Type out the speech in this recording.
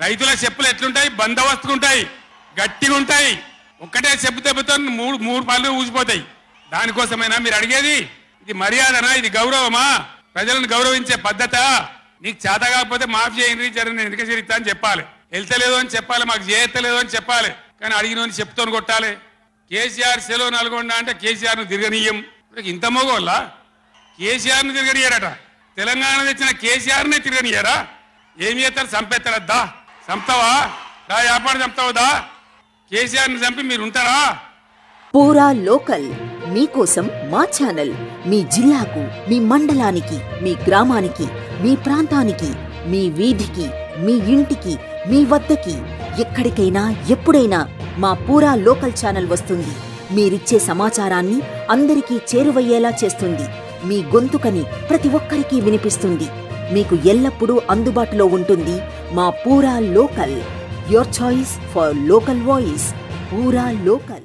రైతుల చెప్పులు ఎట్లుంటాయి? బందోబస్తుకుంటాయి, గట్టిగా ఉంటాయి. ఒక్కటే చెప్పు దెబ్బతో మూడు పళ్ళు ఊసిపోతాయి. దానికోసమైనా మీరు అడిగేది? ఇది మర్యాదనా? ఇది గౌరవమా? ప్రజలను గౌరవించే పద్ధత? నీకు చేత కాకపోతే మాఫ్ చేయండి, నేను వెనుక చేరిస్తా అని చెప్పాలి. వెళ్తలేదు అని చెప్పాలి, మాకు చేయలేదు అని చెప్పాలి. కానీ అడిగినోని చెప్తోని కొట్టాలి. కేసీఆర్ సెలవు నల్గొండ అంటే కేసీఆర్ను తిరగనీయం. ఇంత మగోళ్ళ కేసీఆర్ను తిరగనియారట. తెలంగాణ తెచ్చిన కేసీఆర్నే తిరగనియారా? ఏమి చేస్తారు? చంపేస్తారద్దా? చంపుతావా? వ్యాపారం చంపుతావుదా? కేసీఆర్ని చంపి మీరు ఉంటారా? పూరా లోకల్ మీకోసం మా ఛానల్. మీ జిల్లాకు, మీ మండలానికి, మీ గ్రామానికి, మీ ప్రాంతానికి, మీ వీధికి, మీ ఇంటికి, మీ వద్దకి, ఎక్కడికైనా ఎప్పుడైనా మా పూరా లోకల్ ఛానల్ వస్తుంది. మీరిచ్చే సమాచారాన్ని అందరికీ చేరువయ్యేలా చేస్తుంది. మీ గొంతుకని ప్రతి ఒక్కరికి వినిపిస్తుంది. మీకు ఎల్లప్పుడూ అందుబాటులో ఉంటుంది మా పూరా local. Your choice for local voice. పూరా లోకల్.